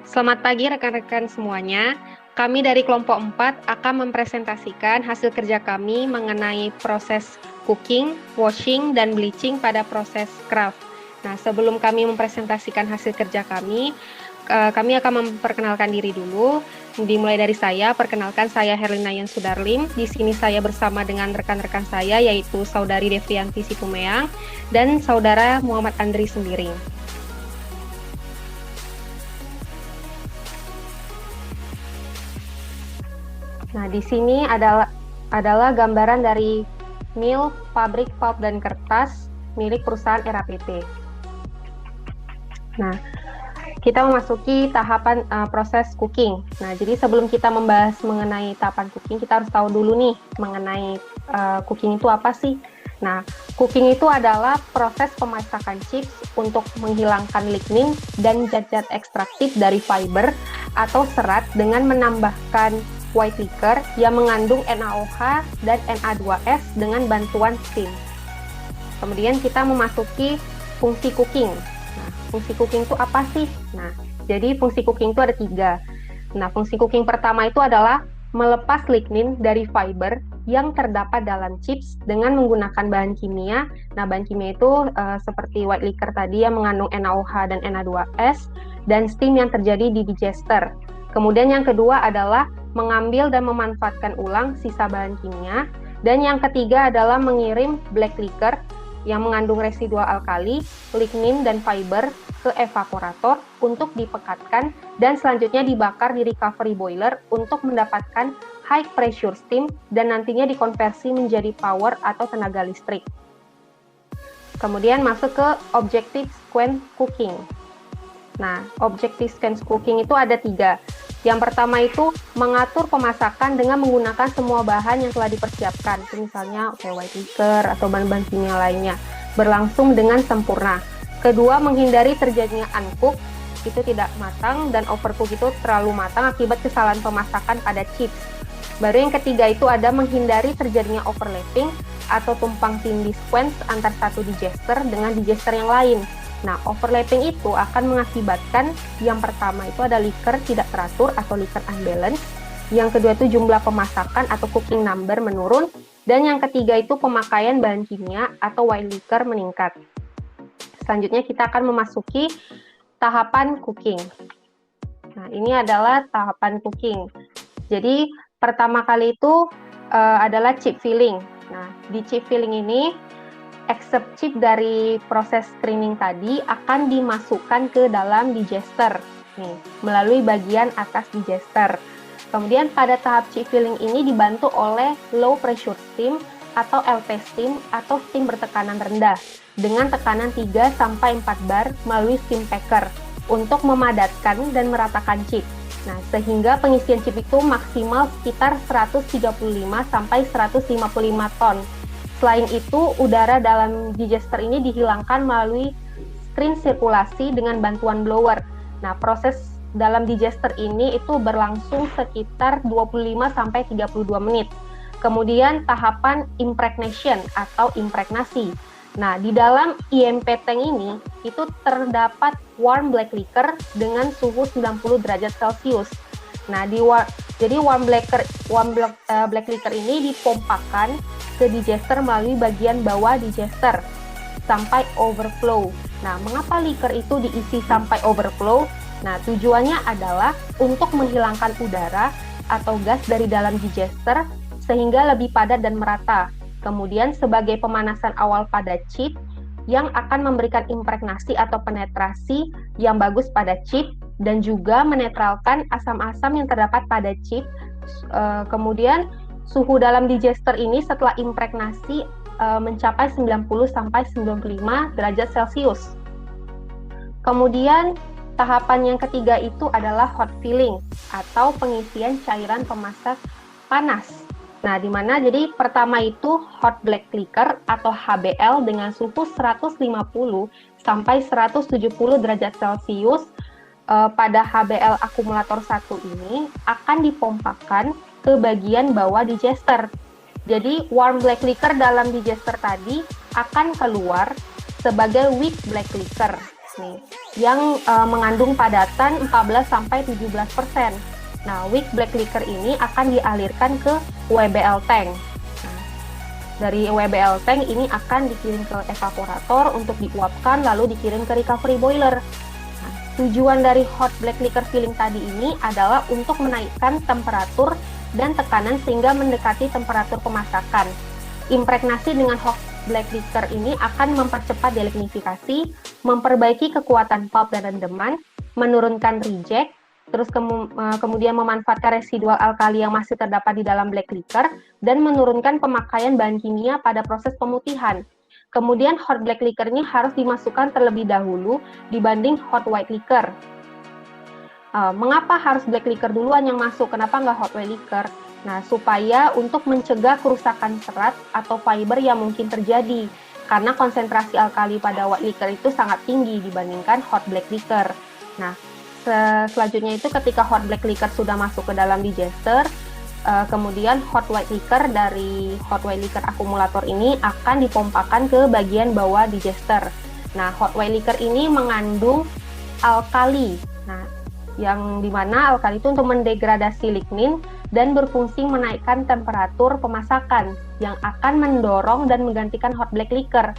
Selamat pagi rekan-rekan semuanya. Kami dari kelompok 4 akan mempresentasikan hasil kerja kami mengenai proses cooking, washing, dan bleaching pada proses craft. Nah, sebelum kami mempresentasikan hasil kerja kami akan memperkenalkan diri dulu. Dimulai dari saya, perkenalkan saya Herlina Yan Sudarlim. Di sini saya bersama dengan rekan-rekan saya, yaitu Saudari Devianti Sipumeang dan Saudara Muhammad Andri Sembiring. Nah, di sini adalah gambaran dari mill, pabrik pulp dan kertas milik perusahaan RAPT. Nah, kita memasuki tahapan proses cooking. Nah, jadi sebelum kita membahas mengenai tahapan cooking, kita harus tahu dulu nih mengenai cooking itu apa sih. Nah, cooking itu adalah proses pemasakan chips untuk menghilangkan lignin dan zat-zat ekstraktif dari fiber atau serat dengan menambahkan white liquor yang mengandung NaOH dan Na2S dengan bantuan steam. Kemudian kita memasuki fungsi cooking. Nah, fungsi cooking itu apa sih? Nah, jadi fungsi cooking itu ada 3. Nah, fungsi cooking pertama itu adalah melepas lignin dari fiber yang terdapat dalam chips dengan menggunakan bahan kimia. Nah, bahan kimia itu seperti white liquor tadi yang mengandung NaOH dan Na2S dan steam yang terjadi di digester. Kemudian yang kedua adalah mengambil dan memanfaatkan ulang sisa bahan kimia. Dan yang ketiga adalah mengirim black liquor yang mengandung residual alkali, lignin, dan fiber ke evaporator untuk dipekatkan dan selanjutnya dibakar di recovery boiler untuk mendapatkan high pressure steam dan nantinya dikonversi menjadi power atau tenaga listrik. Kemudian masuk ke objective sequence cooking. Nah, objective sequence cooking itu ada 3. Yang pertama itu mengatur pemasakan dengan menggunakan semua bahan yang telah dipersiapkan, misalnya white liquor atau bahan-bahan kimia lainnya, berlangsung dengan sempurna. Kedua, menghindari terjadinya uncook, itu tidak matang, dan overcook itu terlalu matang akibat kesalahan pemasakan pada chips. Baru yang ketiga itu ada menghindari terjadinya overlapping atau tumpang tindih sequence antar satu digester dengan digester yang lain. Nah, overlapping itu akan mengakibatkan yang pertama itu ada liquor tidak teratur atau liquor unbalance, yang kedua itu jumlah pemasakan atau cooking number menurun, dan yang ketiga itu pemakaian bahan kimia atau white liquor meningkat. Selanjutnya kita akan memasuki tahapan cooking. Nah, ini adalah tahapan cooking. Jadi, pertama kali itu adalah chip filling. Nah, di chip filling ini except chip dari proses screening tadi akan dimasukkan ke dalam digester nih, melalui bagian atas digester. Kemudian pada tahap chip filling ini dibantu oleh low pressure steam atau LP steam atau steam bertekanan rendah dengan tekanan 3-4 bar melalui steam packer untuk memadatkan dan meratakan chip. Nah, sehingga pengisian chip itu maksimal sekitar 135-155 ton. Selain itu, udara dalam digester ini dihilangkan melalui screen sirkulasi dengan bantuan blower. Nah, proses dalam digester ini itu berlangsung sekitar 25-32 menit. Kemudian tahapan impregnation atau impregnasi. Nah, di dalam IMP tank ini itu terdapat warm black liquor dengan suhu 90 derajat Celcius. Nah, jadi warm black liquor ini dipompakan ke digester melalui bagian bawah digester sampai overflow. Nah, mengapa liquor itu diisi sampai overflow? Nah, tujuannya adalah untuk menghilangkan udara atau gas dari dalam digester sehingga lebih padat dan merata. Kemudian sebagai pemanasan awal pada chip yang akan memberikan impregnasi atau penetrasi yang bagus pada chip dan juga menetralkan asam-asam yang terdapat pada chip. Kemudian suhu dalam digester ini setelah impregnasi mencapai 90-95 derajat Celcius. Kemudian tahapan yang ketiga itu adalah hot filling atau pengisian cairan pemasak panas. Nah, di mana jadi pertama itu hot black liquor atau HBL dengan suhu 150-170 derajat Celcius pada HBL akumulator 1 ini akan dipompakan ke bagian bawah digester. Jadi warm black liquor dalam digester tadi akan keluar sebagai weak black liquor. Nih, yang mengandung padatan 14-17%. Nah, weak black liquor ini akan dialirkan ke WBL tank. Nah, dari WBL tank ini akan dikirim ke evaporator untuk diuapkan, lalu dikirim ke recovery boiler. Nah, tujuan dari hot black liquor filling tadi ini adalah untuk menaikkan temperatur dan tekanan sehingga mendekati temperatur pemasakan. Impregnasi dengan hot black liquor ini akan mempercepat delignifikasi, memperbaiki kekuatan pulp dan rendeman, menurunkan reject, terus kemudian memanfaatkan residual alkali yang masih terdapat di dalam black liquor, dan menurunkan pemakaian bahan kimia pada proses pemutihan. Kemudian hot black liquor ini harus dimasukkan terlebih dahulu dibanding hot white liquor. Mengapa harus black liquor duluan yang masuk? Kenapa nggak hot white liquor? Nah, supaya untuk mencegah kerusakan serat atau fiber yang mungkin terjadi, karena konsentrasi alkali pada white liquor itu sangat tinggi dibandingkan hot black liquor. Nah, selanjutnya itu ketika hot black liquor sudah masuk ke dalam digester, kemudian hot white liquor dari hot white liquor akumulator ini akan dipompakan ke bagian bawah digester. Nah, hot white liquor ini mengandung alkali. Nah, yang dimana alkali itu untuk mendegradasi lignin dan berfungsi menaikkan temperatur pemasakan yang akan mendorong dan menggantikan hot black liquor.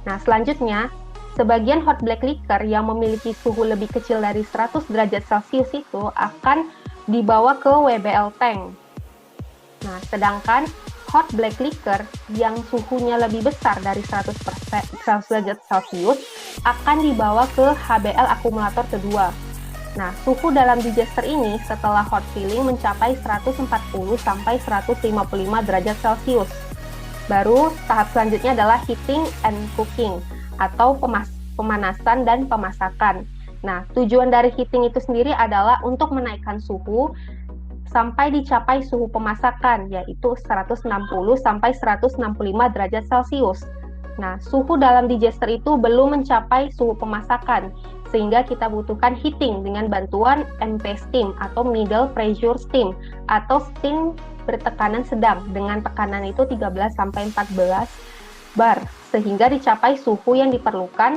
Nah, selanjutnya sebagian hot black liquor yang memiliki suhu lebih kecil dari 100 derajat Celcius itu akan dibawa ke WBL tank. Nah, sedangkan hot black liquor yang suhunya lebih besar dari 100 derajat Celcius akan dibawa ke HBL akumulator kedua. Nah, suhu dalam digester ini setelah hot filling mencapai 140-155 derajat Celcius. Baru tahap selanjutnya adalah heating and cooking atau pemanasan dan pemasakan. Nah, tujuan dari heating itu sendiri adalah untuk menaikkan suhu sampai dicapai suhu pemasakan, yaitu 160-165 derajat Celcius. Nah, suhu dalam digester itu belum mencapai suhu pemasakan, sehingga kita butuhkan heating dengan bantuan MP steam atau middle pressure steam atau steam bertekanan sedang dengan tekanan itu 13-14 bar, sehingga dicapai suhu yang diperlukan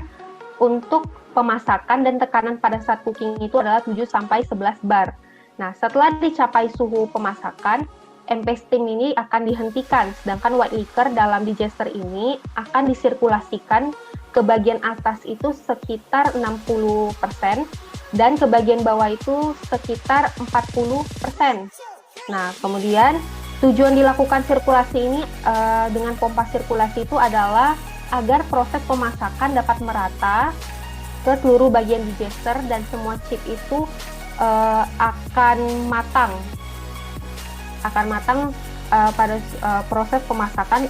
untuk pemasakan, dan tekanan pada saat cooking itu adalah 7-11 bar. Nah, setelah dicapai suhu pemasakan, MP steam ini akan dihentikan, sedangkan white liquor dalam digester ini akan disirkulasikan ke bagian atas itu sekitar 60% dan ke bagian bawah itu sekitar 40%. Nah, kemudian tujuan dilakukan sirkulasi ini dengan pompa sirkulasi itu adalah agar proses pemasakan dapat merata ke seluruh bagian digester dan semua chip itu akan matang pada proses pemasakan.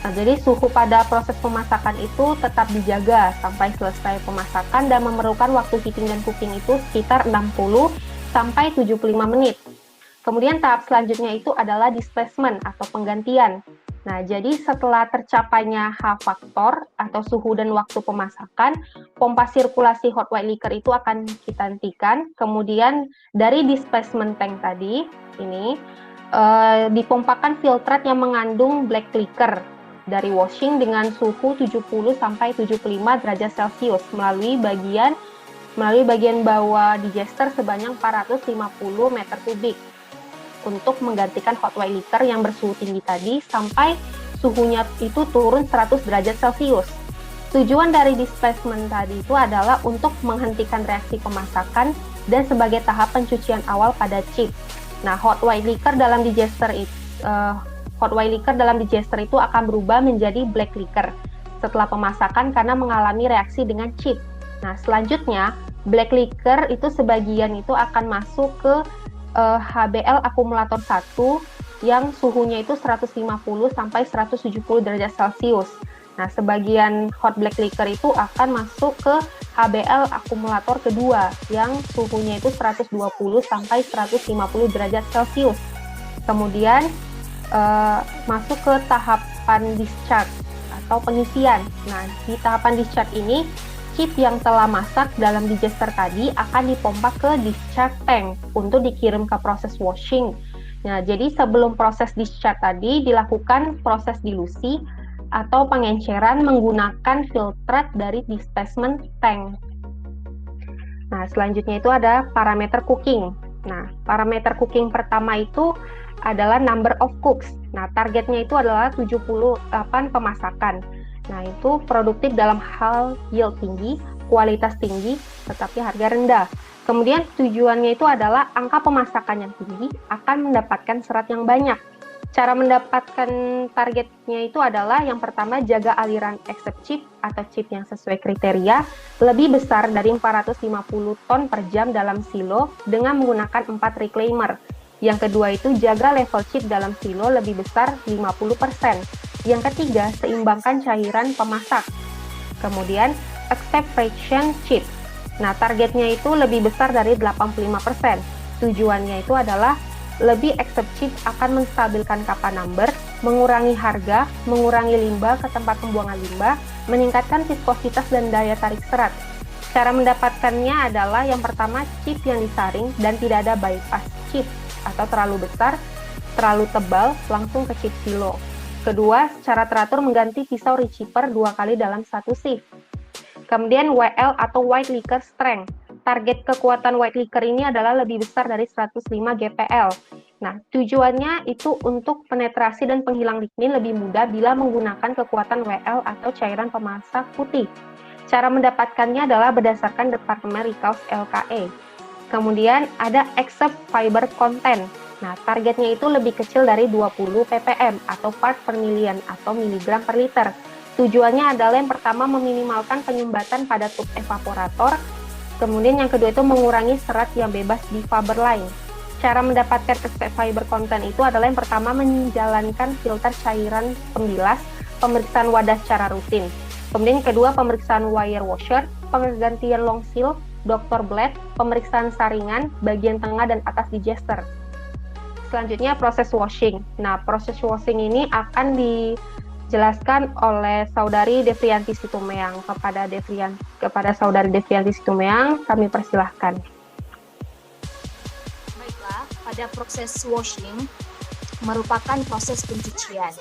Nah, jadi suhu pada proses pemasakan itu tetap dijaga sampai selesai pemasakan dan memerlukan waktu heating dan cooking itu sekitar 60-75 menit. Kemudian tahap selanjutnya itu adalah displacement atau penggantian. Nah, jadi setelah tercapainya H-faktor atau suhu dan waktu pemasakan, pompa sirkulasi hot white liquor itu akan kita hentikan. Kemudian dari displacement tank tadi ini dipompakan filtrat yang mengandung black liquor dari washing dengan suhu 70-75 derajat Celcius melalui bagian bawah digester sebanyak 450 meter kubik untuk menggantikan hot white liquor yang bersuhu tinggi tadi sampai suhunya itu turun 100 derajat Celcius. Tujuan dari displacement tadi itu adalah untuk menghentikan reaksi pemasakan dan sebagai tahap pencucian awal pada chip. Nah, hot white liquor dalam digester itu akan berubah menjadi black liquor setelah pemasakan karena mengalami reaksi dengan chip. Nah, selanjutnya black liquor itu sebagian itu akan masuk ke HBL akumulator 1 yang suhunya itu 150-170 derajat Celcius. Nah, sebagian hot black liquor itu akan masuk ke HBL akumulator kedua yang suhunya itu 120-150 derajat Celcius. Kemudian masuk ke tahapan discharge atau pengisian. Nah, di tahapan discharge ini chip yang telah masak dalam digester tadi akan dipompa ke discharge tank untuk dikirim ke proses washing. Nah, jadi sebelum proses discharge tadi dilakukan proses dilusi atau pengenceran menggunakan filtrat dari displacement tank. Nah, selanjutnya itu ada parameter cooking. Nah, parameter cooking pertama itu adalah number of cooks. Nah, targetnya itu adalah 78 pemasakan. Nah, itu produktif dalam hal yield tinggi, kualitas tinggi, tetapi harga rendah. Kemudian tujuannya itu adalah angka pemasakan yang tinggi akan mendapatkan serat yang banyak. Cara mendapatkan targetnya itu adalah yang pertama, jaga aliran accept chip atau chip yang sesuai kriteria lebih besar dari 450 ton per jam dalam silo dengan menggunakan 4 reclaimer. Yang kedua itu jaga level chip dalam silo lebih besar 50%. Yang ketiga, seimbangkan cairan pemasak. Kemudian, accept fraction chip. Nah, targetnya itu lebih besar dari 85%. Tujuannya itu adalah lebih accept chip akan menstabilkan kappa number, mengurangi harga, mengurangi limbah ke tempat pembuangan limbah, meningkatkan viskositas dan daya tarik serat. Cara mendapatkannya adalah yang pertama, chip yang disaring dan tidak ada bypass chip atau terlalu besar, terlalu tebal, langsung ke chip silo. Kedua, secara teratur mengganti pisau rechipper 2 kali dalam satu shift. Kemudian WL atau white liquor strength. Target kekuatan white liquor ini adalah lebih besar dari 105 GPL. Nah, tujuannya itu untuk penetrasi dan penghilang lignin lebih mudah bila menggunakan kekuatan WL atau cairan pemasak putih. Cara mendapatkannya adalah berdasarkan Departemen Ricaus LKE. Kemudian ada accept fiber content. Nah, targetnya itu lebih kecil dari 20 ppm atau part per million atau miligram per liter. Tujuannya adalah yang pertama meminimalkan penyumbatan pada tube evaporator, kemudian yang kedua itu mengurangi serat yang bebas di fiber line. Cara mendapatkan accept fiber content itu adalah yang pertama menjalankan filter cairan pembilas, pemeriksaan wadah secara rutin. Kemudian yang kedua pemeriksaan wire washer, penggantian long seal, Dr. Blade, pemeriksaan saringan, bagian tengah dan atas digester. Selanjutnya proses washing. Nah, proses washing ini akan dijelaskan oleh Saudari Devrianti Situmeang. Kepada Saudari Devrianti Situmeang, kami persilahkan. Baiklah, pada proses washing merupakan proses pencucian.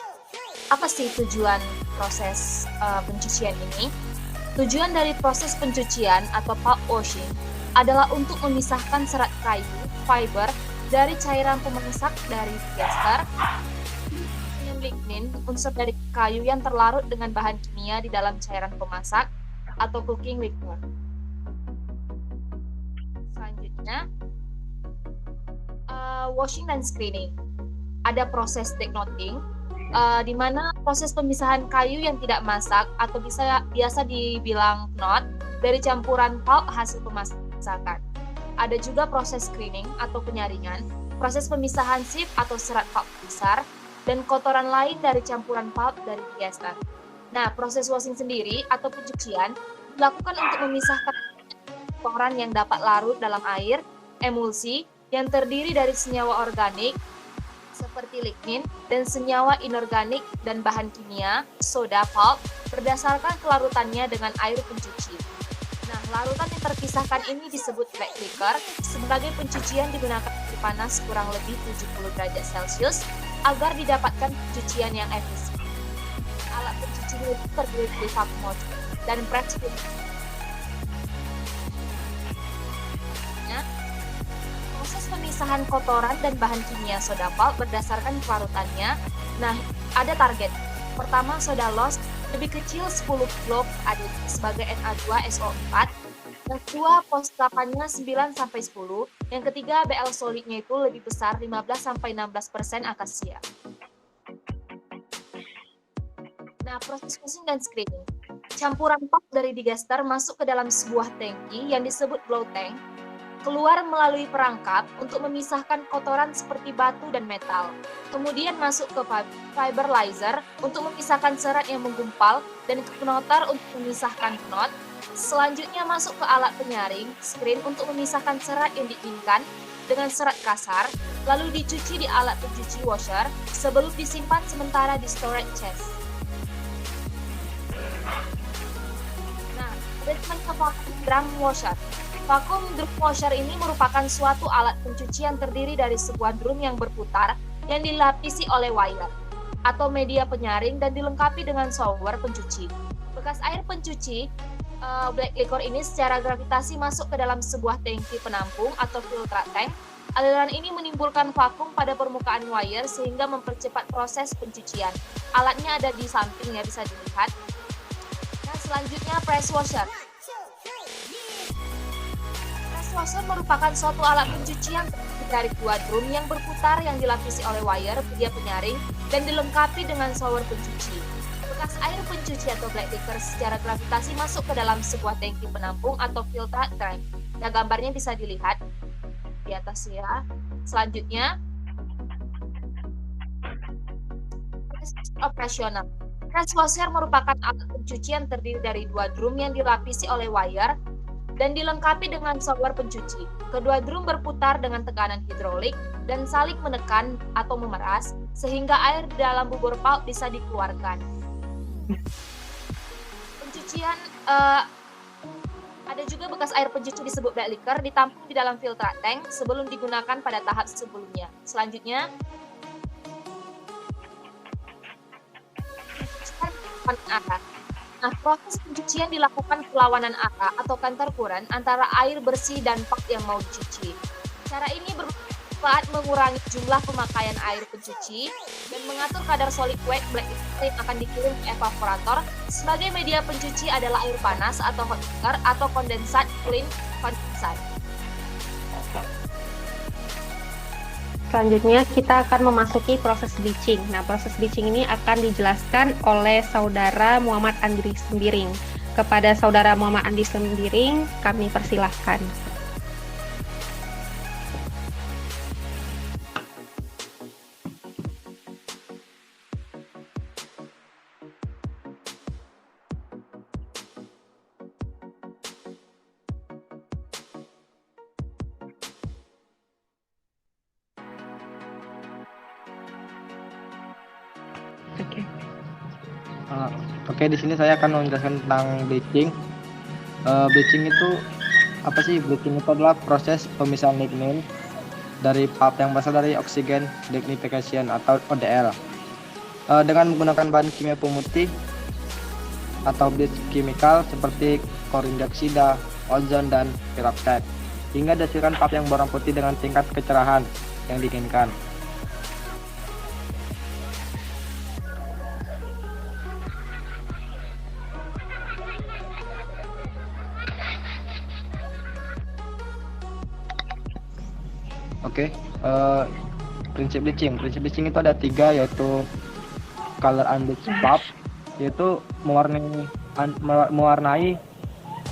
Apa sih tujuan proses pencucian ini? Tujuan dari proses pencucian atau pulp washing adalah untuk memisahkan serat kayu, fiber, dari cairan pemasak dari digester, lignin, unsur dari kayu yang terlarut dengan bahan kimia di dalam cairan pemasak atau cooking liquor. Selanjutnya, washing dan screening. Ada proses decknoting, di mana proses pemisahan kayu yang tidak masak atau biasa dibilang knot dari campuran pulp hasil pemasakan. Ada juga proses screening atau penyaringan, proses pemisahan sieve atau serat pulp besar, dan kotoran lain dari campuran pulp dari digester. Nah, proses washing sendiri atau pencucian dilakukan untuk memisahkan kotoran yang dapat larut dalam air, emulsi, yang terdiri dari senyawa organik, seperti lignin, dan senyawa inorganik dan bahan kimia, soda pulp, berdasarkan kelarutannya dengan air pencuci. Nah, larutan yang terpisahkan ini disebut black liquor. Sebagai pencucian digunakan air panas kurang lebih 70 derajat Celcius agar didapatkan pencucian yang efisien. Alat pencuci ini terdiri dari vacuum dan press film. Proses pemisahan kotoran dan bahan kimia soda pulp berdasarkan kelarutannya. Nah, ada target. Pertama, soda loss lebih kecil 10 kg adik sebagai Na2SO4. Yang kedua, postapannya 9-10. Yang ketiga, BL solidnya itu lebih besar 15-16% akasia. Nah, proses washing dan screening. Campuran pulp dari digester masuk ke dalam sebuah tangki yang disebut blow tank, keluar melalui perangkap untuk memisahkan kotoran seperti batu dan metal. Kemudian masuk ke fiberlizer untuk memisahkan serat yang menggumpal dan ke knotter untuk memisahkan knot. Selanjutnya masuk ke alat penyaring, screen untuk memisahkan serat yang diinginkan dengan serat kasar, lalu dicuci di alat pencuci washer sebelum disimpan sementara di storage chest. Nah, treatment ke vacuum drum washer. Vacuum drum washer ini merupakan suatu alat pencuci yang terdiri dari sebuah drum yang berputar yang dilapisi oleh wire atau media penyaring dan dilengkapi dengan shower pencuci. Bekas air pencuci black liquor ini secara gravitasi masuk ke dalam sebuah tangki penampung atau filter tank. Aliran ini menimbulkan vakum pada permukaan wire sehingga mempercepat proses pencucian. Alatnya ada di samping ya, bisa dilihat. Nah, selanjutnya press washer. Press washer merupakan suatu alat pencuci yang terdiri dari dua drum yang berputar yang dilapisi oleh wire media penyaring dan dilengkapi dengan shower pencuci. Bekas air pencuci atau black liquor secara gravitasi masuk ke dalam sebuah tangki penampung atau filter tank. Nah, gambarnya bisa dilihat di atas ya. Selanjutnya, operasional. Press washer merupakan alat pencuci yang terdiri dari dua drum yang dilapisi oleh wire dan dilengkapi dengan shower pencuci. Kedua drum berputar dengan tekanan hidrolik dan saling menekan atau memeras sehingga air di dalam bubur pulp bisa dikeluarkan. Pencucian ada juga bekas air pencuci disebut black liquor ditampung di dalam filter tank sebelum digunakan pada tahap sebelumnya. Selanjutnya, arah. Nah, proses pencucian dilakukan perlawanan arah atau counter current antara air bersih dan pulp yang mau dicuci. Cara ini bermanfaat mengurangi jumlah pemakaian air pencuci dan mengatur kadar solid weight black liquor yang akan dikirim ke evaporator. Sebagai media pencuci adalah air panas atau hot water atau kondensat clean kondensat. Selanjutnya kita akan memasuki proses bleaching. Nah, proses bleaching ini akan dijelaskan oleh Saudara Muhammad Andri Sembiring. Kepada Saudara Muhammad Andri Sembiring, kami persilahkan. Oke. Oke, di sini saya akan menjelaskan tentang bleaching. Bleaching itu apa sih? Bleaching itu adalah proses pemisahan lignin dari pulp yang berasal dari oksigen lignification atau ODL dengan menggunakan bahan kimia pemutih atau bleach chemical seperti klorin dioksida, ozon, dan peroxide hingga dihasilkan pulp yang berwarna putih dengan tingkat kecerahan yang diinginkan. Oke, prinsip bleaching. Prinsip bleaching itu ada 3, yaitu color unbleached pulp, yaitu mewarnai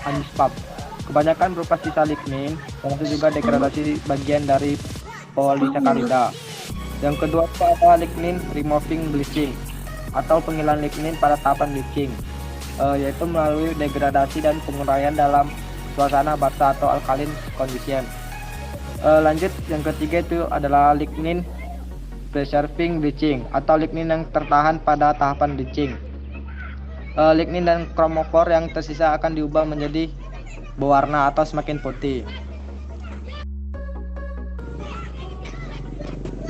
unbleached pulp. Kebanyakan berupa sisa lignin, termasuk juga degradasi bagian dari polisakarida. Yang kedua itu adalah lignin removing bleaching atau penghilangan lignin pada tahapan bleaching, yaitu melalui degradasi dan penguraian dalam suasana basah atau alkaline condition. Lanjut, yang ketiga itu adalah lignin preserving bleaching atau lignin yang tertahan pada tahapan bleaching. Lignin dan kromofor yang tersisa akan diubah menjadi berwarna atau semakin putih.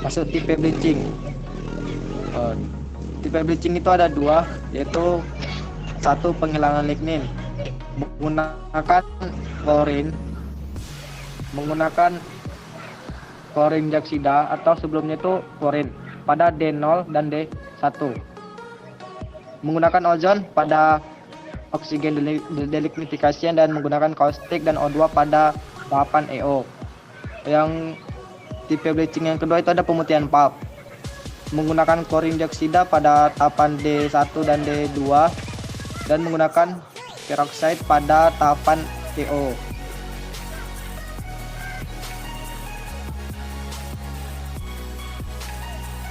Masuk tipe bleaching. Tipe bleaching itu ada 2, yaitu 1 penghilangan lignin menggunakan klorin dioksida atau sebelumnya itu klorin pada D0 dan D1. Menggunakan ozon pada oksigen delignification dan menggunakan kaustik dan O2 pada tahapan EO. Yang tipe bleaching yang kedua itu ada pemutihan pulp. Menggunakan klorin dioksida pada tahapan D1 dan D2 dan menggunakan peroxide pada tahapan EO.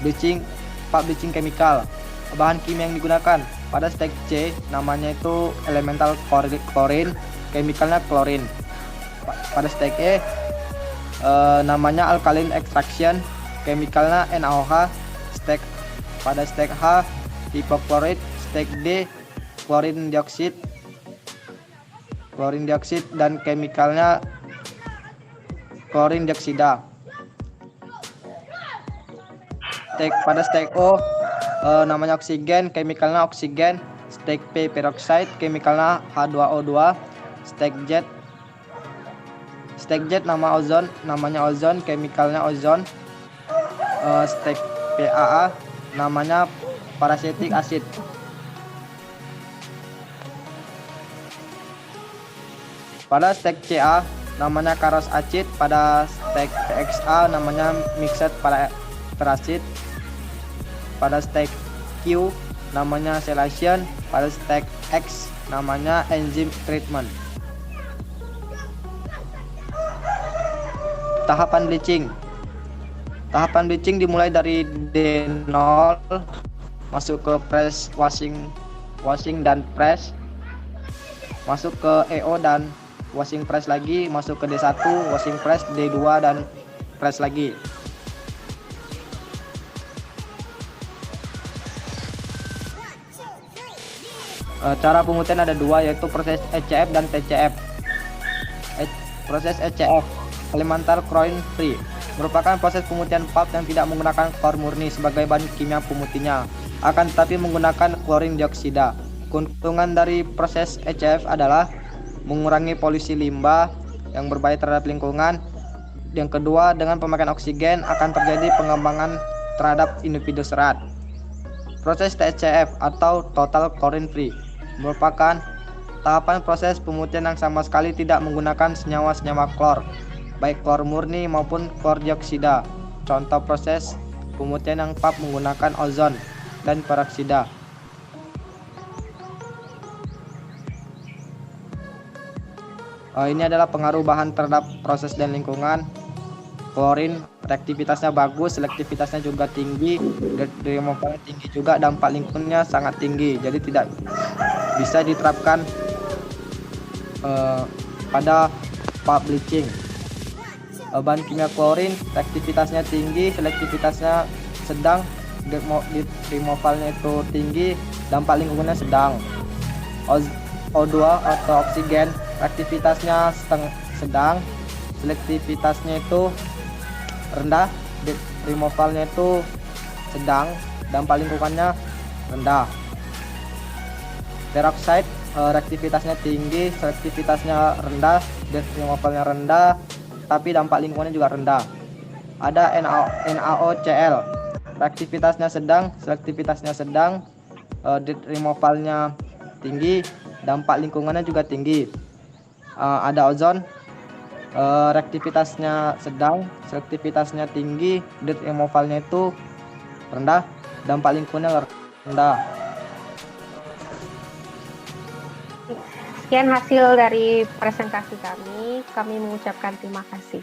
Pulp bleaching chemical. Bahan kimia yang digunakan pada step C namanya itu elemental klorin, chemicalnya klorin. Pada step E namanya alkaline extraction, chemicalnya NaOH. Pada step H hipoklorit, step D klorin dioksida dan chemicalnya klorin dioksida. Pada step O namanya oksigen, chemicalnya oksigen, Stage P peroxide, chemicalnya H2O2. Stage Z nama ozon, namanya ozon, chemicalnya ozon. Stage PAA, namanya paracetic acid. Pada stage CA, namanya Carros acid. Pada stage PXA, namanya mixed peracid. Pada stage Q, namanya chelation. Pada stage X, namanya enzyme treatment. Tahapan bleaching. Tahapan bleaching dimulai dari D0 masuk ke press washing dan press, masuk ke EO dan washing press lagi, masuk ke D1 washing press, D2 dan press lagi. Cara pemutihan ada dua, yaitu proses ECF dan TCF. Proses ECF, elemental chlorine free, merupakan proses pemutihan pulp yang tidak menggunakan klor murni sebagai bahan kimia pemutihnya, akan tetapi menggunakan klorin dioksida. Keuntungan dari proses ECF adalah mengurangi polusi limbah yang berbahaya terhadap lingkungan. Yang kedua, dengan pemakaian oksigen akan terjadi pengembangan terhadap individu serat. Proses TCF atau total chlorine free merupakan tahapan proses pemutihan yang sama sekali tidak menggunakan senyawa-senyawa klor, baik klor murni maupun klor dioksida. Contoh proses pemutihan yang pulp menggunakan ozon dan peroksida. Ini adalah pengaruh bahan terhadap proses dan lingkungan. Klorin reaktivitasnya bagus, selektivitasnya juga tinggi, removalnya tinggi juga, dampak lingkungannya sangat tinggi. Jadi tidak bisa diterapkan pada pulp bleaching. Bahan kimia klorin reaktivitasnya tinggi, selektivitasnya sedang, removalnya itu tinggi, dampak lingkungannya sedang. O2 atau oksigen reaktivitasnya sedang, selektivitasnya itu rendah, removalnya itu sedang, dampak lingkungannya rendah. Peroxide reaktivitasnya tinggi, selektivitasnya rendah, removalnya rendah, tapi dampak lingkungannya juga rendah. Ada NaOCl, reaktivitasnya sedang, selektivitasnya sedang, removalnya tinggi, dampak lingkungannya juga tinggi. Ada ozon, reaktivitasnya sedang, selektivitasnya tinggi, removalnya itu rendah, dampak lingkungannya rendah. Sekian hasil dari presentasi kami mengucapkan terima kasih.